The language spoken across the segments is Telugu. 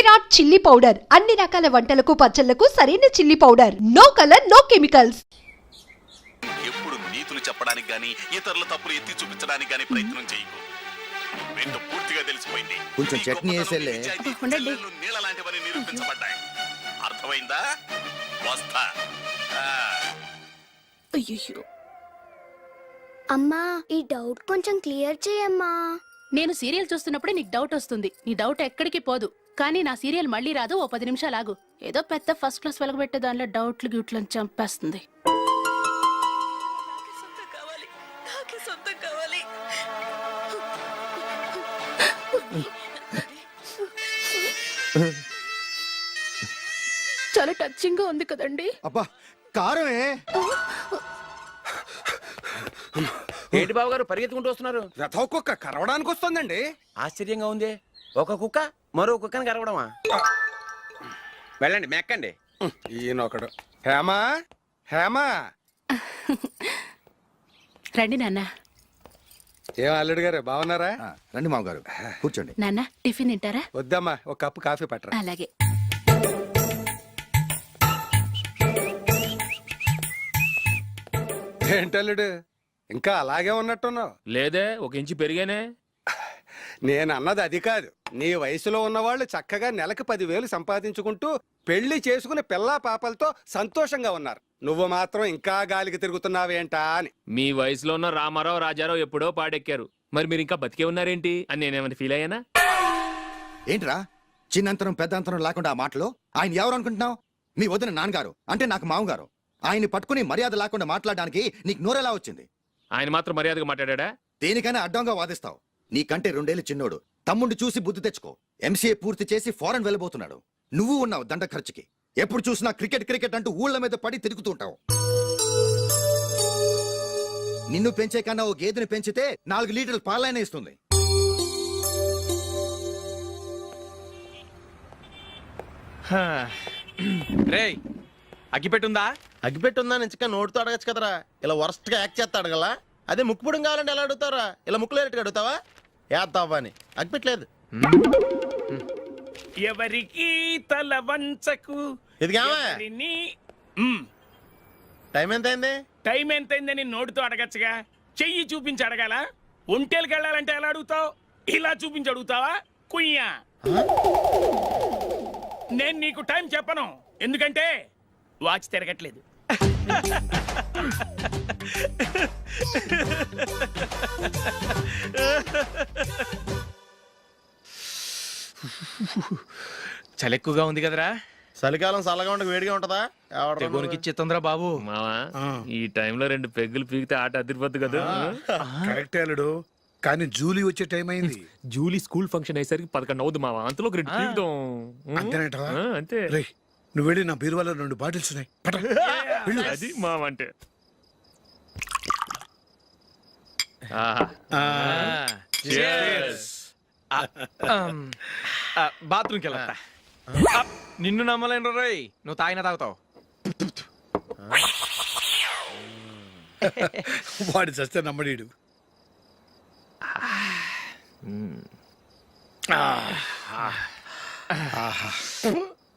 విరాట్ చిల్లీ పౌడర్ అన్ని రకాల వంటలకు పచ్చళ్లకు సరైన chilli powder. No colour no chemicals. ఎప్పుడు నీతులు చెప్పడానికి గాని ఇతరుల తప్పులు ఎత్తి చూపించడానికి గాని ప్రయత్నం చేయకు. రెండు పూర్తిగా తెలిసిపోయింది. కొంచెం చట్నీ వేసేలే. నీళ్ళ లాంటివని నిరూపించబడ్డాయి. అర్థమైందా? వస్తా. అయ్యో అమ్మా, ఈ డౌట్ కొంచెం క్లియర్ చేయమ్మా. నేను సీరియల్ చూస్తున్నప్పుడే నీకు డౌట్ వస్తుంది. నీ డౌట్ ఎక్కడికి పోదు. కానీ నా సీరియల్ మళ్ళీ రాదు. ఓ 10 నిమిషాలు ఆగు. ఏదో పెద్ద ఫస్ట్ క్లాస్ వెలగబెట్టే దానిలో డౌట్లు గ్యూట్లను చంపేస్తుంది. చాలా టచింగ్ గా ఉంది కదండి. అబ్బా కారమే. ఏంటి బాబు గారు పరిగెత్తుకుంటూ వస్తున్నారు? రథం కుక్క కరవడానికి వస్తుందండి. ఆశ్చర్యంగా ఉంది. ఒక కుక్క మరో కుక్కని కరవడమా? వెళ్ళండి మెక్కండి. ఈయనొకడు. హేమా హేమా. రండి నాన్న. ఏం అల్లుడు గారు బాగున్నారా? రండి మామగారు కూర్చోండి. నాన్న టిఫిన్ తింటారా? వద్దమ్మా, ఒక కప్పు కాఫీ పట్టరా. అలాగే. ఏంటల్లుడు ఇంకా అలాగే ఉన్నట్టున్నావు? లేదే, 1 ఇంచు పెరిగానే. నేను అన్నది అది కాదు. నీ వయసులో ఉన్నవాళ్ళు చక్కగా నెలకు 10,000 సంపాదించుకుంటూ పెళ్లి చేసుకుని పిల్లా పాపలతో సంతోషంగా ఉన్నారు. నువ్వు మాత్రం ఇంకా గాలికి తిరుగుతున్నావేంటా అని. మీ వయసులో ఉన్న రామారావు రాజారావు ఎప్పుడో పాడెక్కారు. మరి మీరు ఇంకా బతికే ఉన్నారేంటి అని నేనేమైనా ఫీల్ అయ్యానా? ఏంట్రా చిన్నంతరం పెద్దంతరం లేకుండా ఆ మాటలు? ఆయన ఎవరు అనుకుంటున్నావు? మీ వదిన నాన్నగారు, అంటే నాకు మామగారు. ఆయన్ని పట్టుకుని మర్యాద లేకుండా మాట్లాడడానికి నీకు నోరెలా వచ్చింది? ఆయన మాత్రం మర్యాదగా మాట్లాడా? దేనికైనా అడ్డంగా వాదిస్తావు. నీకంటే 2 ఏళ్లు చిన్నోడు. తమ్ముడు చూసి బుద్ధి తెచ్చుకో. ఎంసీఏ పూర్తి చేసి ఫారెన్ వెళ్ళబోతున్నాడు. నువ్వు ఉన్నావు దండ ఖర్చుకి. ఎప్పుడు చూసినా క్రికెట్ క్రికెట్ అంటూ ఊళ్ళ మీద పడి తిరుగుతుంటావు. నిన్ను పెంచే కన్నా ఓ గేదెని పెంచితే 4 లీటర్ల పాలైనా ఇస్తుంది. రేయ్, అగ్గిపెట్టుందా? అగ్గిపెట్టుందా నుంచి నోటితో అడగచ్చు కదరా. ఇలా వరస్ట్ గా యాక్ట్ చేస్తా అడగలా. అదే ముక్కుపుడం కావాలంటే ఎలా అడుగుతారా? ఇలా ముక్కులేటట్టు అడుగుతావా? ఏద్దావా అని. అగ్గిపెట్టలేదు. ఎవరికి తల వంచకు. ఇది టైం ఎంత అయింది? టైం ఎంతైందని నోటితో అడగచ్చుగా. చెయ్యి చూపించి అడగాల. ఒంటేలకు వెళ్ళాలంటే ఎలా అడుగుతావు? ఇలా చూపించి అడుగుతావా? కుయ్యా. నేను నీకు టైం చెప్పను, ఎందుకంటే వాచ్ తిరగట్లేదు. చలి ఎక్కువగా ఉంది కదరా. చలికాలం చల్లగా ఉండక వేడిగా ఉంటదా? ఇచ్చేతుందిరా బాబు. మావా, ఈ టైంలో 2 పెగ్గులు పీకితే ఆట అదిరిపోద్దు కదా. కరెక్ట్ అల్లుడు, కానీ జూలీ వచ్చే టైం అయింది. జూలీ స్కూల్ ఫంక్షన్ అయ్యేసరికి 11 అవుద్ది మావా. అంతలో 2 పీకుతాం. అంతే. నువ్వు వెళ్ళి నా బీరువాలో 2 బాటిల్స్ ఉన్నాయి. అది మావా అంటే. బాత్రూమ్కి వెళ్ళా. నిన్ను నమ్మలేను రోయ్. నువ్వు తాగినా తాగుతావు. వాడు చస్తే నమ్మడీడు.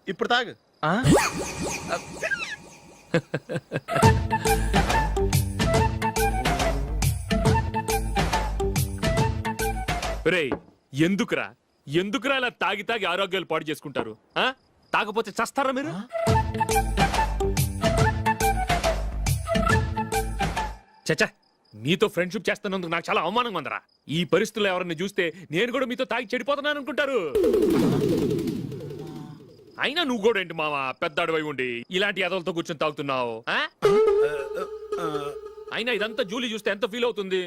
ఇప్పుడు తాగు. రేయ్, ఎందుకురా ఇలా తాగి తాగి ఆరోగ్యాలు పాడు చేసుకుంటారు? తాగపోతే చస్తారా మీరు? చచ్చా, మీతో ఫ్రెండ్షిప్ చేస్తున్నందుకు నాకు చాలా అవమానంగా ఉందరా. ఈ పరిస్థితుల్లో ఎవరిని చూస్తే నేను కూడా మీతో తాగి చెడిపోతున్నాను అనుకుంటారు. అయినా నువ్వు కూడా ఏంటి మావా, పెద్ద అడవై ఉండి ఇలాంటి ఎదలతో కూర్చొని తాగుతున్నావు? అయినా ఇదంతా జూలీ చూస్తే ఎంత ఫీల్ అవుతుంది?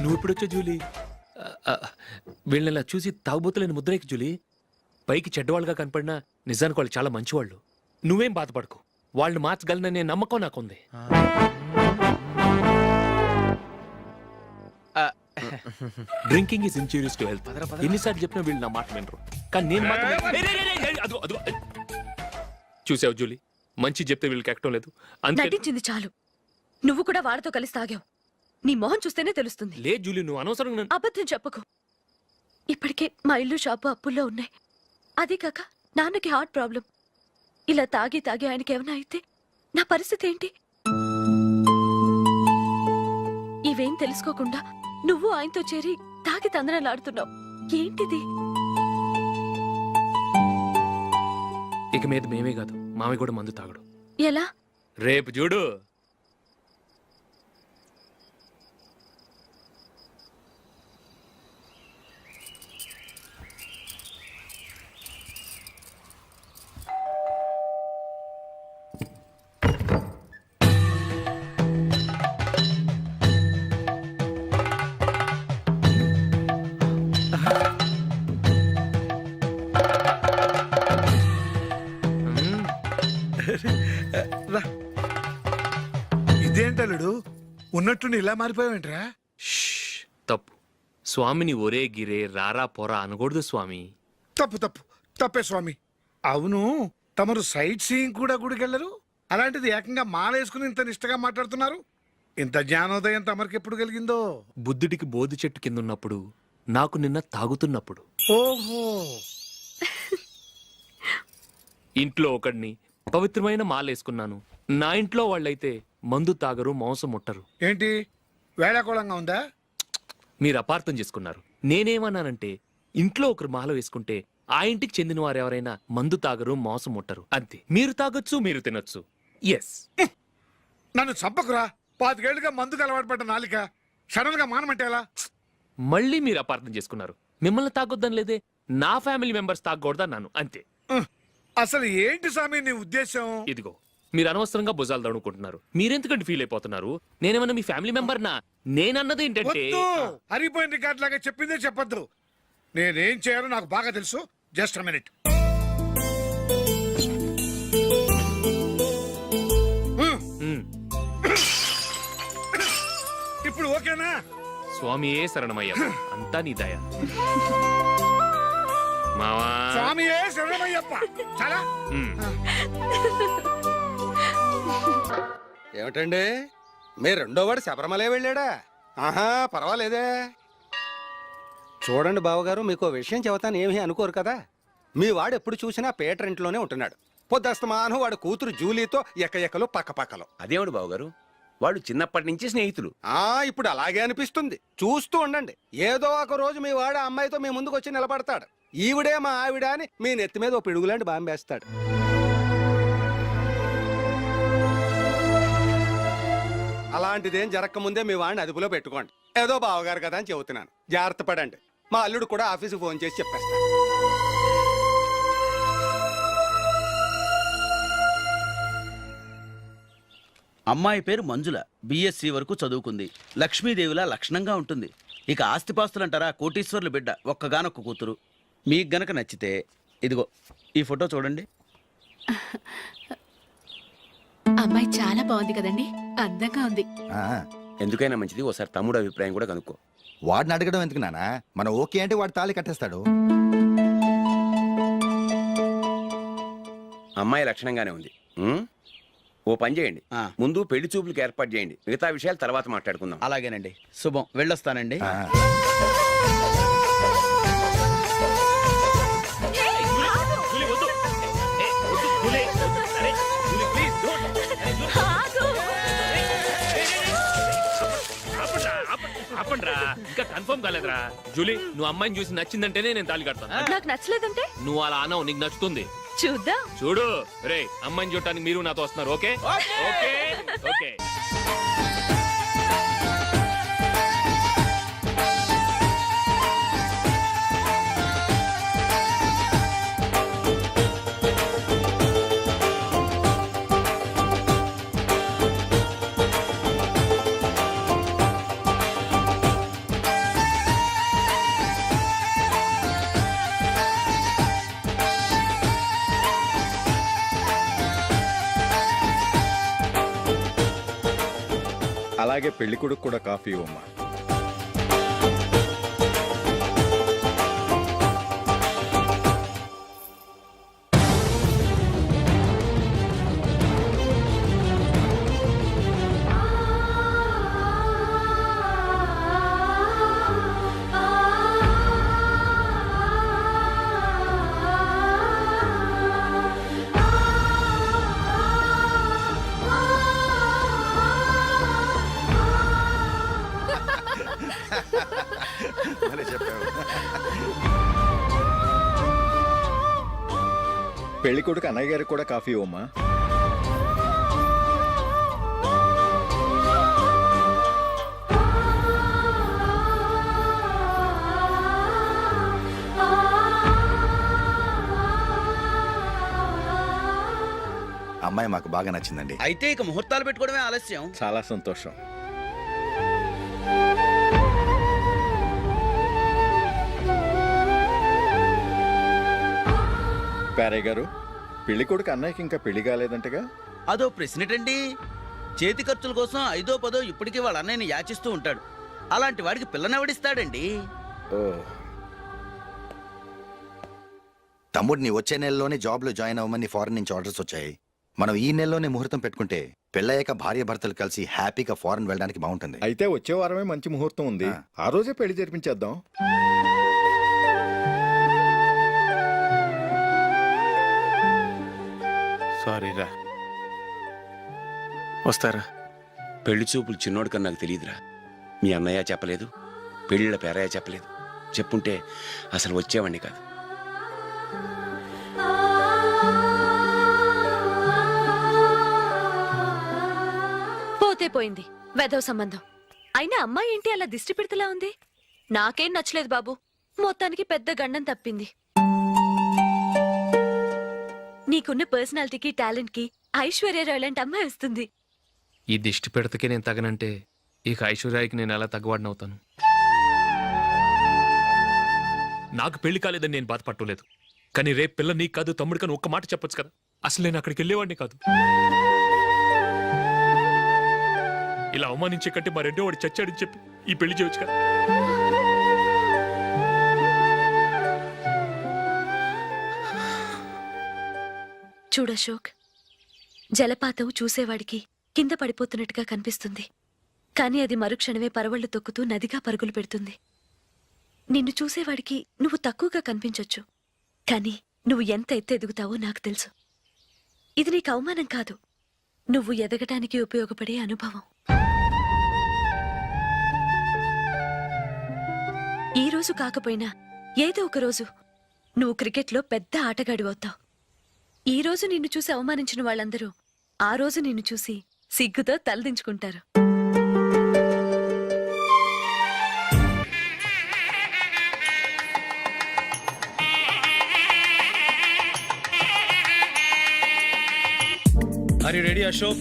నువ్వు ఇప్పుడొచ్చా జూలీ? వీళ్ళని చూసి తాగుబోతులేని ముద్రేకి జూలీ. పైకి చెడ్డవాళ్ళుగా కనపడినా నిజానికి వాళ్ళు చాలా మంచివాళ్ళు. నువ్వేం బాధపడకు, వాళ్ళని మార్చగలననే నమ్మకం నాకుంది. Drinking is injurious to health. ఎన్నిసార్లు చెప్పినా వీళ్ళు నా మాట వినరు. కానీ నేను మాత్రం చూసావు జూలీ, మంచి చెప్తే వీళ్ళకి ఎక్కడం లేదు అంతే. నటించింది చాలు. నువ్వు కూడా వాడితో కలిసి తాగావు. నీ మొహం చూస్తేనే తెలుస్తుంది. లే జూలీ, నువ్వు అనవసరంగా నన్ను- అబద్ధం చెప్పకు. ఇప్పటికే మా ఇల్లు షాపు అప్పుల్లో ఉన్నాయి. అదే కాక నాన్నకి హార్ట్ ప్రాబ్లం. ఇలా తాగి తాగి ఆయనకి ఏమైనా అయితే నా పరిస్థితి ఏంటి? ఇవేం తెలుసుకోకుండా నువ్వు ఆయనతో చేరి తాగి తందనలాడుతున్నావు. ఏంటిది? ఇక మీద మేమే కాదు, మామయ్య కూడా మందు తాగడు. ఎలా? రేపు చూడు. ఇదేంటలుడు ఉన్నట్టుండి ఇలా మారిపోయావేంట్రా? షష్, తప్పు. స్వామిని ఒరే గిరే రారా పోరా అనకూడదు స్వామి. తప్పు తప్పు తప్పే స్వామి. అవును, తమరు సైట్ సీయింగ్ కూడా గుడికెళ్ళరు. అలాంటిది ఏకంగా మాలేసుకుని ఇంత నిష్టగా మాట్లాడుతున్నారు. ఇంత జ్ఞానోదయం తమరికి ఎప్పుడు కలిగిందో? బుద్ధుడికి బోధి చెట్టు కింద ఉన్నప్పుడు, నాకు నిన్న తాగుతున్నప్పుడు. ఓహో, ఇంట్లో ఒకడిని పవిత్రమైన మాలేసుకున్నాను. నా ఇంట్లో వాళ్ళైతే మందు తాగరు, మాంసం ముట్టరు. ఏంటి వేళాకోళంగా ఉందా? మీరు అపార్థం చేసుకున్నారు. నేనేమన్నానంటే, ఇంట్లో ఒకరు మాల వేసుకుంటే ఆ ఇంటికి చెందిన వారు ఎవరైనా మందు తాగరు, మాంసం ముట్టరు అంతే. మీరు తాగొచ్చు, మీరు తినొచ్చు. ఎస్. నన్ను చంపకురా. 5 ఏళ్లుగా మందుకు అలవాటు పడ్డ నాలిక సడన్ గా మానమంటే ఎలా? మళ్ళీ మీరు అపార్థం చేసుకున్నారు. మిమ్మల్ని తాగొద్దని లేదే, నా ఫ్యామిలీ మెంబర్స్ తాగకూడదన్నాను అంతే. అసలు ఏంటి స్వామి నీ ఉద్దేశం? ఇదిగో, మీరు అనవసరంగా భుజాలు దడుకుంటున్నారు. మీరెందుకంటే ఫీల్ అయిపోతున్నారు? నేనేమన్నా మీ ఫ్యామిలీ మెంబర్ నా? నేనన్నది ఏంటంటే, వద్దు, హరిపోయిన రికార్డ్ లాగా చెప్పిందే చెప్పొద్దు. నేనేం చేయాలో నాకు బాగా తెలుసు. Just a minute. ఇప్పుడు ఓకేనా? స్వామియే శరణమయ్య, అంతా నీ దయ. మావా, స్వామియే శరణమయ్యప్ప. చాలా ఉమ్. ఏమిటండి, మీ రెండో వాడు శబరిమలే వెళ్ళాడా? ఆహా, పర్వాలేదే. చూడండి బావగారు, మీకు విషయం చెబుతాను, ఏమీ అనుకోరు కదా. మీ వాడు ఎప్పుడు చూసినా పీటర్ ఇంట్లోనే ఉంటున్నాడు. పొద్దస్తమానం వాడు కూతురు జూలీతో ఎక్కలు పక్కపక్కలు. అదేమిటి బావగారు, వాళ్ళు చిన్నప్పటి నుంచి స్నేహితులు. ఇప్పుడు అలాగే అనిపిస్తుంది. చూస్తూ ఉండండి, ఏదో ఒక రోజు మీ వాడు ఆ అమ్మాయితో మీ ముందుకు వచ్చి నిలబడతాడు. ఈవిడే మా ఆవిడ అని మీ నెత్తి మీద ఓ పిడుగులాంటి బాంబేస్తాడు. అలాంటిదేం జరగకముందే మీ వాడిని అదుపులో పెట్టుకోండి. ఏదో బావగారు కదా అని చెబుతున్నాను, జాగ్రత్త పడండి. మా అల్లుడు కూడా ఆఫీసుకి ఫోన్ చేసి చెప్పేస్తాడు. అమ్మాయి పేరు మంజుల, బిఎస్సి వరకు చదువుకుంది. లక్ష్మీదేవిలా లక్షణంగా ఉంటుంది. ఇక ఆస్తిపాస్తులంటారా, కోటీశ్వర్లు బిడ్డ, ఒక్కగానొక్క కూతురు. మీకు గనక నచ్చితే ఇదిగో ఈ ఫోటో చూడండి. అమ్మాయి చాలా బాగుంది కదండి, అందంగా ఉంది. ఎందుకైనా మంచిది ఓసారి తమ్ముడు అభిప్రాయం కూడా కనుక్కో. వాడిని అడగడం ఎందుకు నానా? మనం ఓకే అంటే వాడు తాళి కట్టేస్తాడు. అమ్మాయి లక్షణంగానే ఉంది. ఓ పని చేయండి, ముందు పెళ్లి చూపులకు ఏర్పాటు చేయండి. మిగతా విషయాలు తర్వాత మాట్లాడుకుందాం. అలాగేనండి, శుభం, వెళ్ళొస్తానండి. జూలీ, వద్దు. ఏ, వద్దు, జూలీ. అరే, జూలీ, please, don't. అరే, జూలీ. ఆపండ్రా, ఇంకా కన్ఫర్మ్ కాలేదురా. జూలీ, నువ్వు అమ్మాయిని చూసి నచ్చిందంటేనే నేను తాళి కడతాను. నాకు నచ్చలేదంటే నువ్వు అలా అనవు, నీకు నచ్చుతుంది. చూద్దాం. చూడు రే, అమ్మాయిని చూడటానికి మీరు నాతో వస్తున్నారు. Okay okay okay. అలాగే పెళ్లి కొడుకు కూడా కాఫీ ఇవ్వమ్మా. పెళ్లి కొడుకు అన్నయ్య గారికి కూడా కాఫీ ఇవ్వమ్మా. అమ్మాయి మాకు బాగా నచ్చిందండి. అయితే ఇక ముహూర్తాలు పెట్టుకోవడమే ఆలస్యం. చాలా సంతోషం. పేరయ్య గారు, పెళ్లి కొడుకు అన్నయ్యకి ఇంకా పెళ్లి కాలేదంటగా? అదో ప్రశ్నటండి. చేతి ఖర్చుల కోసం 5ో 10ో ఇప్పటికీ వాళ్ళ అన్నయ్యని యాచిస్తూ ఉంటాడు. అలాంటి వాడికి పిల్లనెవడిస్తాడండి? ఓ, తమ్ముడిని వచ్చే నెలలోనే జాబ్ లో జాయిన్ అవ్వమని ఫారెన్ నుంచి ఆర్డర్స్ వచ్చాయి. మనం ఈ నెలలోనే ముహూర్తం పెట్టుకుంటే పెళ్ళయ్యాక భార్య భర్తలు కలిసి హ్యాపీగా ఫారెన్ వెళ్ళడానికి బాగుంటుంది. అయితే వచ్చే వారమే మంచి ముహూర్తం ఉంది. ఆ రోజే పెళ్లి జరిపించేద్దాం. సారీరా. వస్తారా? పెళ్లి చూపులు చిన్నోడు కన్నా నాకు తెలియదురా. మీ అన్నయ్య చెప్పలేదు, పెళ్ళిళ్ళ పేరయ్య చెప్పలేదు. చెప్పుంటే అసలు వచ్చేవాడిని కాదు. పోతే పోయింది వెధవ సంబంధం. అయినా అమ్మాయి ఏంటి అలా దిష్టి పెడతలా ఉంది? నాకేం నచ్చలేదు బాబు. మొత్తానికి పెద్ద గండం తప్పింది. నీకున్న పర్సనాలిటీకి టాలెంట్ కి ఐశ్వర్యరాయ్ లాంటి అమ్మాయి వస్తుంది. ఈ దిష్టి పెడతకే నేను తగనంటే ఇక ఐశ్వర్యానికి నేను ఎలా తగ్గవాడినవుతాను? నాకు పెళ్లి కాలేదని నేను బాధపడలేదు, కానీ రేపు పిల్ల నీకు కాదు తమ్ముడు కానీ ఒక్క మాట చెప్పొచ్చు కదా. అసలు నేను అక్కడికి వెళ్ళేవాడిని కాదు. ఇలా అవమానించే కంటే మా రెండో వాడు చచ్చాడని చెప్పి ఈ పెళ్లి చేయొచ్చు కదా. చూడశోక్, జలపాతం చూసేవాడికి కింద పడిపోతున్నట్టుగా కనిపిస్తుంది, కానీ అది మరుక్షణమే పరవళ్లు తొక్కుతూ నదిగా పరుగులు పెడుతుంది. నిన్ను చూసేవాడికి నువ్వు తక్కువగా కనిపించొచ్చు, కానీ నువ్వు ఎంత ఎత్తు ఎదుగుతావో నాకు తెలుసు. ఇది నీకు అవమానం కాదు, నువ్వు ఎదగటానికి ఉపయోగపడే అనుభవం. ఈ రోజు కాకపోయినా ఏదో ఒక రోజు నువ్వు క్రికెట్లో పెద్ద ఆటగాడివవుతావు. ఈ రోజు నిన్ను చూసి అవమానించిన వాళ్ళందరూ ఆ రోజు నిన్ను చూసి సిగ్గుతో తలదించుకుంటారు. Are you ready, Ashok?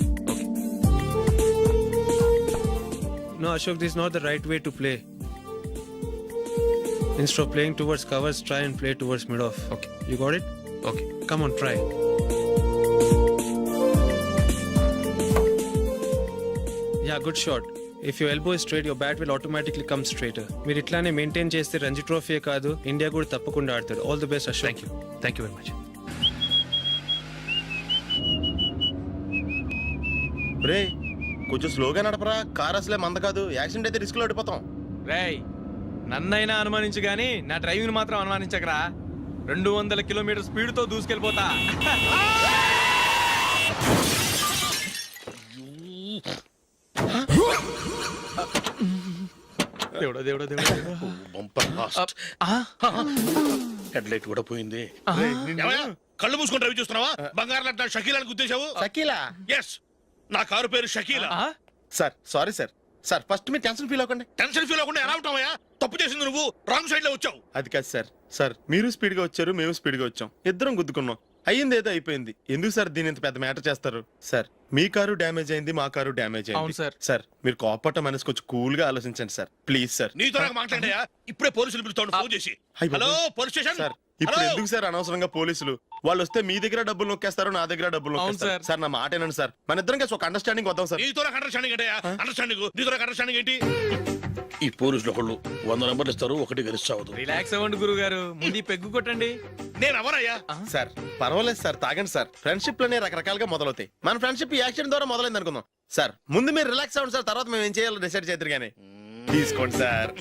No, Ashok, this is not the right way to play. Instead of playing towards covers, try and play towards mid-off. Okay. You got it? Okay. Come on, try. Yeah, good shot. If your elbow is straight, your bat will automatically come straighter. మీరు ఇట్లానే మెయింటైన్ చేస్తే రంజీ ట్రోఫీ కాదు, ఇండియా కూడా తప్పకుండా ఆడతాడు. All the best, Ashok. Thank you very much. రే, కొంచెం స్లోగా నడపరా. కార్ అసలే మంద కాదు. యాక్సిడెంట్ అయితే రిస్క్ లో ఓడిపోతాం. రేయ్, నన్నైనా అనుమానించు గానీ నా డ్రైవింగ్ మాత్రం అనుమానించకరా. 200 కిలోమీటర్ స్పీడ్ తో దూసుకెళ్ళిపోతా. దేవుడా దేవుడా దేవుడా. హెడ్ లైట్ కూడా పోయింది. కళ్ళు మూసుకొని రవి చూస్తున్నావా? బంగారం లాంటి షకీలాని గుర్తించావు? షకీలా? ఎస్, నా కారు పేరు Shakeela. Sir sorry sir. Sir first మీరు టెన్షన్ ఫీల్ అవ్వకండి. టెన్షన్ ఫీల్ అవ్వకుండా ఎలా ఉంటావయ్యా? తప్పు చేసింది నువ్వు, రాంగ్ సైడ్ లో వచ్చావు. అది కాదు సార్. సార్ మీరు స్పీడ్ గా వచ్చారు, మేము స్పీడ్ గా వచ్చాం, ఇద్దరం గుద్దుకున్నాం. అయ్యింది ఏదో అయిపోయింది. ఎందుకు సార్ దీని ఇంత పెద్ద మ్యాటర్ చేస్తారు? సార్ మీ కారు డ్యామేజ్ అయింది, మా కారు డ్యామేజ్ అవును అయింది. సార్. సార్ మీరు కోపట్ట మనసు కొంచెం కూల్ గా ఆలోచించండి సార్, ప్లీజ్ సార్. నీతో నాకు మాట్లాడాయా? ఇప్పుడే పోలీసులు పిలుస్తాను, ఫోన్ చేసి. అయ్ బాబోయ్. Hello police station. సార్ ఇప్పుడు ఎందుకు సార్ అనవసరంగా పోలీసులు? వాళ్ళు వస్తే మీ దగ్గర డబ్బులు నొక్కేస్తారు, నా దగ్గర డబ్బులు అవును నొక్కేస్తారు. సార్. సార్ నా మాట ఏనండి సార్, మన ఇద్దరం కలిసి ఒక అండర్స్టాండింగ్ వద్దాం సార్. నీతో నాకు అండర్స్టాండింగ్ ఏంటయ్యా? అండర్స్టాండింగ్, నీతో నాకు అండర్స్టాండింగ్ ఏంటి? ఈ పోలీసులు ఒకళ్ళు 100 నెంబర్లు ఇస్తారు, ఒకటి గెలుస్తావు. రిలాక్స్ అవ్వండి గురువు గారు, ముందు ఈ పెగ్గు కొట్టండి. నేను ఎవరయ్యా? సార్ పర్వాలేదు సార్, తాగండి సార్. ఫ్రెండ్షిప్ లోనే రకరకాలుగా మొదలవుతాయి. మన ఫ్రెండ్షిప్ ఈ యాక్సిడెంట్ ద్వారా మొదలైంది అనుకుందాం. సార్ ముందు మీరు రిలాక్స్ అవ్వండి సార్, తర్వాత మేము ఏం చేయాలో డిసైడ్ చేద్దరు కానీ. తీసుకోండి సార్.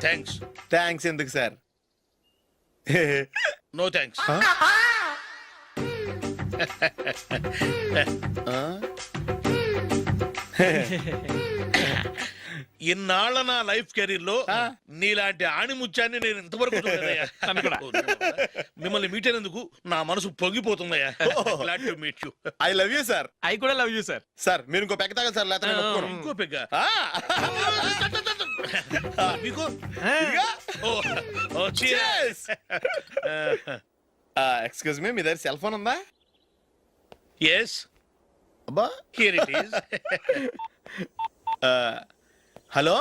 థ్యాంక్స్. థ్యాంక్స్ ఎందుకు సార్? No thanks. ఇన్నాళ్ళ నా లైఫ్ కెరీర్ లో నీలాంటి ఆణిముత్యాన్ని నేను ఇంతవరకు చూడలేదయ్యా. మిమ్మల్ని మీట్ అయినందుకు నా మనసు పొంగిపోతుందయ్యా. Glad to meet you. I love you sir. I కూడా love you, sir. సార్ మీరు ఇంకో పెక్క తాగండి సార్, లేకపోతే నేను ఒప్పుకోను. ఇంకో పెగ్గ మీకు ఎక్స్క్యూజ్ మీ, మీ దగ్గర సెల్ ఫోన్ ఉందా? ఎస్, అబ్బా, here it is. Hello,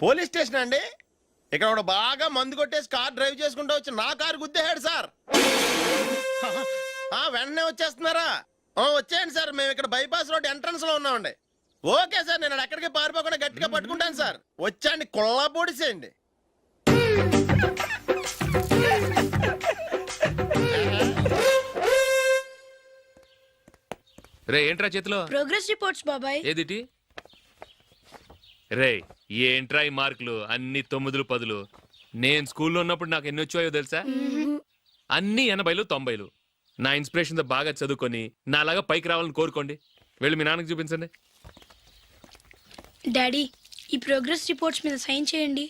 police station అండి. ఇక్కడ ఒకడు బాగా మందు కొట్టేసి కార్ డ్రైవ్ చేసుకుంటూ వచ్చి నా కారు గుద్దేశాడు సార్. వెంటనే వచ్చేస్తున్నారా? వచ్చేయండి సార్, మేము ఇక్కడ బైపాస్ రోడ్ ఎంట్రన్స్ లో ఉన్నామండి. ఓకే సార్, నేను ఎక్కడికి పారిపోకుండా గట్టిగా పట్టుకుంటాను సార్. వచ్చాండి, కొల్లా పొడిసేయండి. రే ఏంట్రా చేతిలో? ప్రోగ్రెస్ రిపోర్ట్స్ బాబాయ్. ఏదిటి? రే ఏంట్రా ఈ మార్కులు అన్ని 9లు 10లు? నేను స్కూల్లో ఉన్నప్పుడు నాకు ఎన్ని వచ్చాయో తెలుసా? అన్ని 80లు 90లు. నా ఇన్స్పిరేషన్ తో బాగా చదువుకొని నాలాగా పైకి రావాలని కోరుకోండి. వెళ్ళి మీ నాన్నకి చూపించండి. డాడీ, ఈ ప్రోగ్రెస్ రిపోర్ట్స్ మీద సైన్ చేయండి.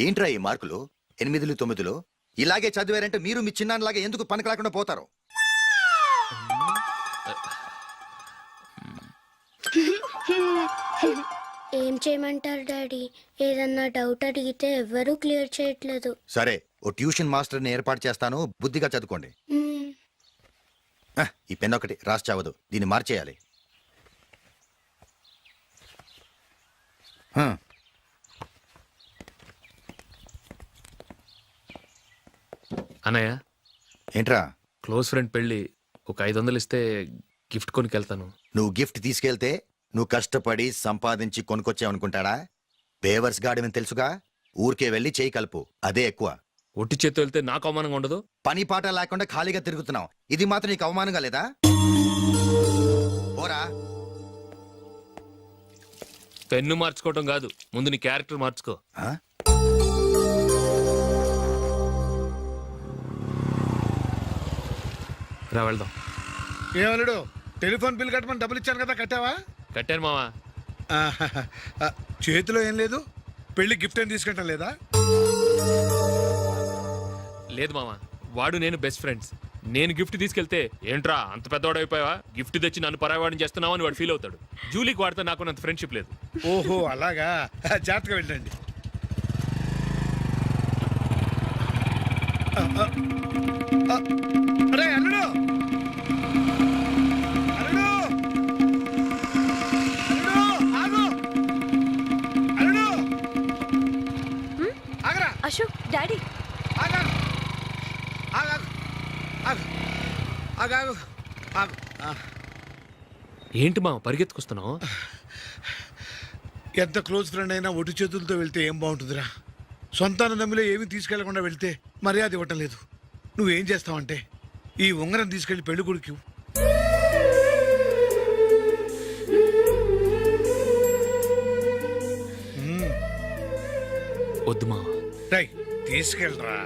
ఏంట్రా ఈ మార్కులు 8లు 9లు? ఇలాగే చదివారంటే మీరు మీ చిన్నాన్నలాగా ఎందుకు పనికి రాకుండా పోతారు? ఏం చేయమంటారు డాడీ? ఏదన్నా డౌట్ అడిగితే ఎవ్వరూ క్లియర్ చేయట్లేదు. సరే, ఓ ట్యూషన్ మాస్టర్ని ఏర్పాటు చేస్తాను, బుద్ధిగా చదువుకోండి. ఈ పెన్ ఒకటి రాసి చావదు, దీన్ని మార్చేయాలి. అన్నయ్య, ఏంట్రా? క్లోజ్ ఫ్రెండ్ పెళ్ళి, ఒక 500 ఇస్తే గిఫ్ట్ కొనుకెళ్తాను. నువ్వు గిఫ్ట్ తీసుకెళ్తే నువ్వు కష్టపడి సంపాదించి కొనుక్కొచ్చావనుకుంటాడా? బేవర్స్ గాడమని తెలుసుగా, ఊరికే వెళ్ళి చేయి కలుపు, అదే ఎక్కువ. ఒట్టి చేత్తో వెళ్తే నాకు అవమానంగా ఉండదు? పని పాట లేకుండా ఖాళీగా తిరుగుతున్నావు, ఇది మాత్రం నీకు అవమానంగా లేదా? పోరా. పెన్ను మార్చుకోవటం కాదు, ముందు నీ క్యారెక్టర్ మార్చుకో. రా వెళ్దాం. ఏమలుడు, టెలిఫోన్ బిల్ కట్టమని డబ్బులు ఇచ్చాను కదా, కట్టావా? కట్టాను మావా. చేతిలో ఏం లేదు, పెళ్లి గిఫ్ట్ ఏం తీసుకుంటాం లేదా? లేదు మావా, వాడు నేను బెస్ట్ ఫ్రెండ్స్. నేను గిఫ్ట్ తీసుకెళ్తే ఏంట్రా అంత పెద్దవాడు అయిపోయావా, గిఫ్ట్ తెచ్చి నన్ను పరాయవాడిని చేస్తున్నావు అని వాడు ఫీల్ అవుతాడు. జూలీకి వాడితే నాకు అంత ఫ్రెండ్షిప్ లేదు. ఓహో అలాగా, జాగ్రత్తగా వెళ్ళండి. అరే అల్లుడు, అల్లుడు, అల్లుడు, ఆగు, అల్లుడు, ఆగరా. అశోక్, డాడీ. ఆగు, ఆగు, ఆగు, ఆగు, ఆగు. ఏంటి మా పరిగెత్తుకొస్తున్నావు? ఎంత క్లోజ్ ఫ్రెండ్ అయినా ఒటి చేతులతో వెళ్తే ఏం బాగుంటుందిరా? సొంతాన నమ్మిలో ఏమీ తీసుకెళ్లకుండా వెళ్తే మర్యాద ఇవ్వటం లేదు. నువ్వేం చేస్తావంటే ఈ ఉంగరం తీసుకెళ్లి పెళ్లి కొడుకు వద్దు మా. తీసుకెళ్ళరా.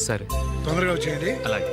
సరే, తొందరగా వచ్చేయండి. అలాగే.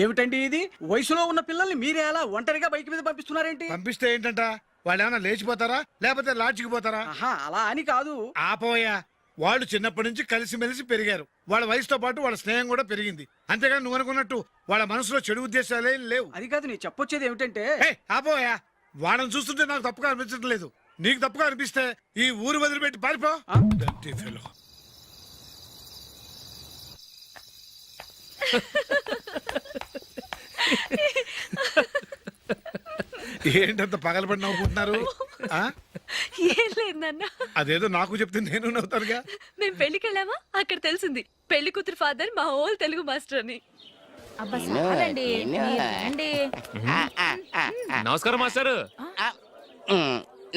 ఏమిటండి ఇది? వయసులో ఉన్న పిల్లల్ని మీరే అలా ఒంటరిగా బైక్ మీద పంపిస్తున్నారేంటి? పంపిస్తే ఏంటంట, వాళ్ళు ఏమైనా లేచిపోతారా లేకపోతే లాడ్జికి పోతారా? అలా అని కాదు. ఆపోయా, వాళ్ళు చిన్నప్పటి నుంచి కలిసిమెలిసి పెరిగారు. వాళ్ళ వయసుతో పాటు వాళ్ళ స్నేహం కూడా పెరిగింది. అంతేగాని నువ్వు అనుకున్నట్టు వాళ్ళ మనసులో చెడు ఉద్దేశాలే లేవు. అది కాదు, నేను చెప్పొచ్చేది ఏమిటంటే, ఆపోయా, వాళ్ళని చూస్తుంటే నాకు తప్పుగా అనిపించడం లేదు. నీకు తప్పుగా అనిపిస్తే ఈ ఊరు వదిలిపెట్టి పారిపో. Dirty fellow. ఏంటంత పగలబడి నవ్వుకుంటున్నారు? ఏం లేదు నాన్న. అదేదో నాకు చెప్తే నేను నవ్వుతానుగా. మేము పెళ్లికి వెళ్ళామా, అక్కడ తెలిసింది పెళ్లి కూతురు ఫాదర్ మా హోల్ తెలుగు మాస్టర్ అని. నమస్కారం మాస్టర్.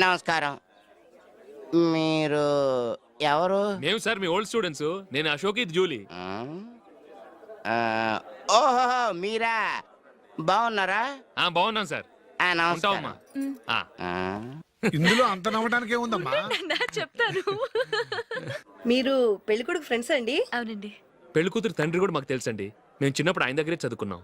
నమస్కారం. మీరు ఎవరు? మేము సార్ మీ ఓల్డ్ స్టూడెంట్స్. నేను అశోక్, ఇది జూలీ. ఓహో, మీరా? బాగున్నారా? బాగున్నాం సార్. నమస్కారం. ఇందులో అంత నవ్వడానికి ఏముందమ్మా? చెప్తాను. మీరు పెళ్ళికొడుకు ఫ్రెండ్స్ అండి? అవునండి. పెళ్లి కూతురు తండ్రి కూడా మాకు తెలుసండి. మేము చిన్నప్పుడు ఆయన దగ్గరే చదువుకున్నాం.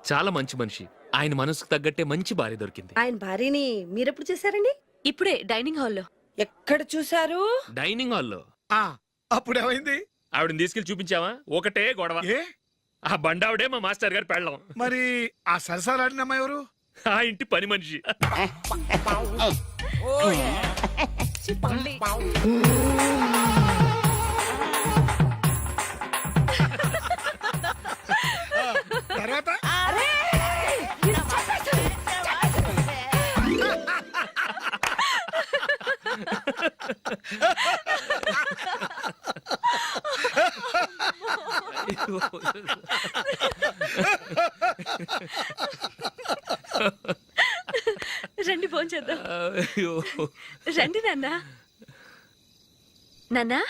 చాలా మంచి మనిషి. ఆయన మనసుకు తగ్గట్టే మంచి భార్య దొరికింది. ఆయన భార్యని మీరెప్పుడు చూసారండి? ఇప్పుడే డైనింగ్ హాల్లో. ఎక్కడ చూసారు? డైనింగ్ హాల్లో. అప్పుడు ఏమైంది? ఆవిడని తీసుకెళ్లి చూపించావా? ఒకటే గొడవ. ఏ ఆ బండావిడే మా మాస్టర్ గారు పెళ్ళం. మరి ఆ సరసాలాడిన అమ్మాయి ఎవరు? ఆ ఇంటి పని మనిషి. తర్వాత రండి భోంచేద్దాం. అయ్యో. రండి నాన్న. నాన్నా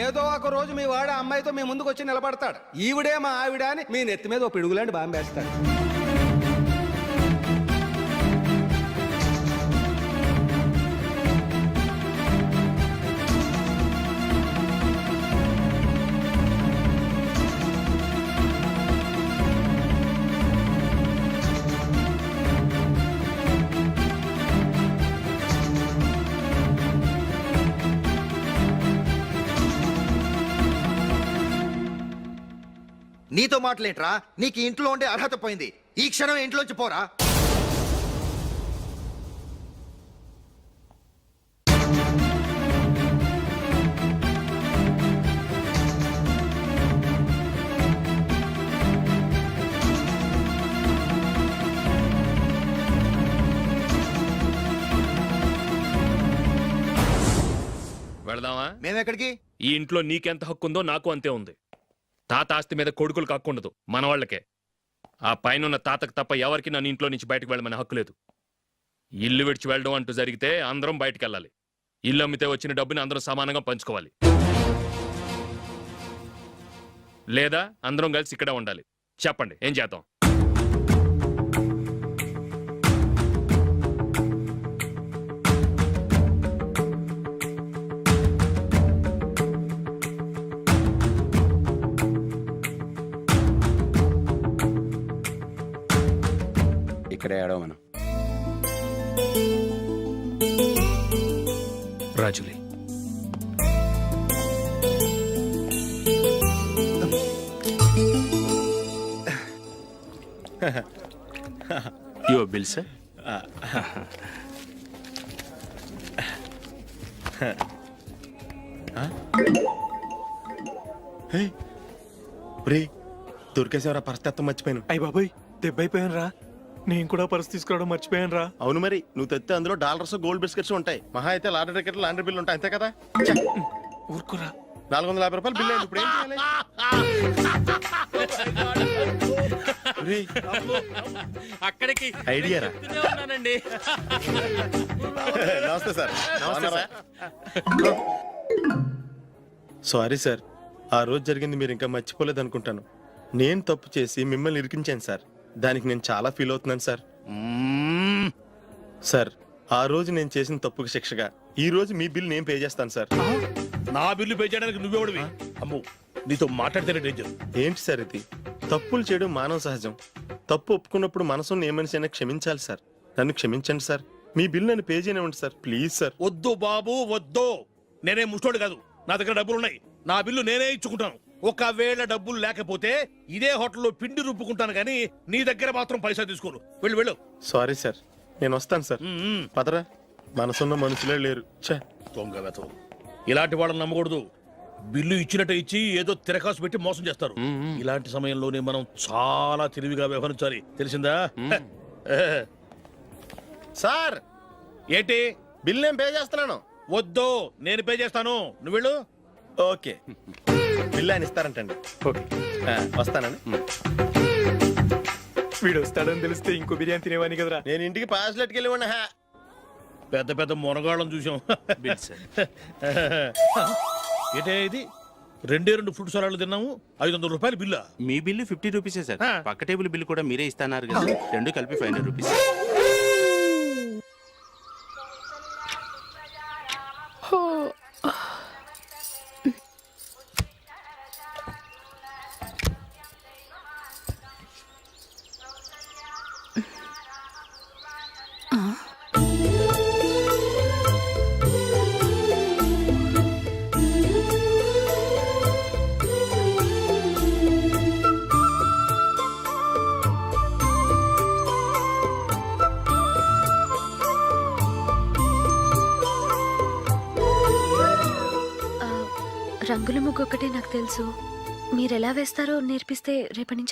ఏదో ఒక రోజు మీ వాడు ఆ అమ్మాయితో మీ ముందుకు వచ్చి నిలబడతాడు. ఈవిడే మా ఆవిడ అని మీ నెత్తి మీద ఓ పిడుగులాంటి బాంబేస్తాడు. నీతో మాటలేంట్రా? నీకు ఇంట్లో ఉండే అర్హత పోయింది. ఈ క్షణం ఇంట్లోంచి పోరా. వెళదామా? మేమెక్కడికి? ఈ ఇంట్లో నీకెంత హక్కు ఉందో నాకు అంతే ఉంది. తాత ఆస్తి మీద కొడుకులు కాకుండదు, మన వాళ్ళకే. ఆ పైన తాతకు తప్ప ఎవరికి నన్ను ఇంట్లో నుంచి బయటకు వెళ్ళమనే హక్కు లేదు. ఇల్లు విడిచి వెళ్ళడం అంటూ జరిగితే అందరం బయటికి వెళ్ళాలి. ఇల్లు అమ్మితే వచ్చిన డబ్బుని అందరం సమానంగా పంచుకోవాలి. లేదా అందరం కలిసి ఇక్కడే ఉండాలి. చెప్పండి, ఏం చేద్దాం? ఇక్కడే ఏడవమను. రాజులే, యువర్ బిల్ సార్. రే దొరికేసేవరా పరిస్థితి మర్చిపోయాను. అయ్య బాబాయ్ దెబ్బైపోయాను రా, నేను కూడా పర్స్ తీసుకురావడం మర్చిపోయాను రా. అవును మరి నువ్వు తెస్తే అందులో డాలర్స్ గోల్డ్ బిస్కెట్స్ ఉంటాయి. మహా అయితే లాటరీ టికెట్ లాండ్రీ బిల్లు ఉంటాయి, అంతే కదా. ఊరుకురా. 450 రూపాయలు బిల్లు అయింది. ఇప్పుడు ఏం చేయాలి? రేయ్, అక్కడికి ఐడియా రా. ఉన్నానండి. నమస్తే సార్. సారీ సార్, ఆ రోజు జరిగింది మీరు ఇంకా మర్చిపోలేదు అనుకుంటాను. నేను తప్పు చేసి మిమ్మల్ని ఇరికించాను సార్. దానికి నేను చాలా ఫీల్ అవుతున్నాను సార్. సార్, ఆ రోజు నేను చేసిన తప్పుకి శిక్షగా ఈ రోజు మీ బిల్ నేను పే చేస్తాను సార్. నా బిల్లు పే చేయడానికి నువ్వెవడివి? అమ్మో, నీతో మాట్లాడితేనే డేంజర్. ఏంటి సార్ ఇది? తప్పులు చేయడం మానవ సహజం. తప్పు ఒప్పుకున్నప్పుడు మనసుని ఏ మనిషి అయినా క్షమించాలి సార్. నన్ను క్షమించండి సార్. మీ బిల్ నన్ను పే చేయనివ్వండి సార్, ప్లీజ్ సార్. వద్దు బాబు వద్దు, నేనే ముష్టోడు కాదు. నా దగ్గర డబ్బులు ఉన్నాయి. నా బిల్లు నేనే ఇచ్చుకుంటాను. ఒకవేళ డబ్బులు లేకపోతే ఇదే హోటల్లో పిండి రుబ్బుకుంటాను కానీ నీ దగ్గర మాత్రం పైసా తీసుకోను. వెళ్ళు వెళ్ళు. సారీ సార్, నేను వస్తాను సార్. పదరా, మనసున్న మనుషులే లేరు. ఛే, దొంగ వెతవు. ఇలాంటి వాళ్ళని నమ్మకూడదు. బిల్లు ఇచ్చినట్టు ఇచ్చి ఏదో తిరకాసు పెట్టి మోసం చేస్తారు. ఇలాంటి సమయంలోనే మనం చాలా తెలివిగా వ్యవహరించాలి, తెలిసిందా? సార్ ఏంటి? బిల్ నేను పే చేస్తున్నాను. వద్దు, నేను పే చేస్తాను. నువ్వు వెళ్ళు. ఓకే, బిల్ ఆయన ఇస్తారంటండి. ఓకే, వస్తానండి. వీడు వస్తాడని తెలిస్తే ఇంకో బిర్యానీ తినేవాని కదరా. నేను ఇంటికి పాస్లెట్కి వెళ్ళి ఉన్నా. పెద్ద పెద్ద మొనగాళ్ళం చూసాం. ఏంటే ఇది? 2 ఫ్రూట్ సలాడ్లు తిన్నాము, 500 రూపాయలు బిల్లా? మీ బిల్లు 50 రూపీసే సార్. పక్క టేబుల్ బిల్లు కూడా మీరే ఇస్తాన్నారు కదా, రెండు కలిపి 500 రూపీస్. రంగుల ముగ్గు ఒక్కటే నాకు తెలుసు. మీరెలా వేస్తారో నేర్పిస్తే రేపటి నుంచి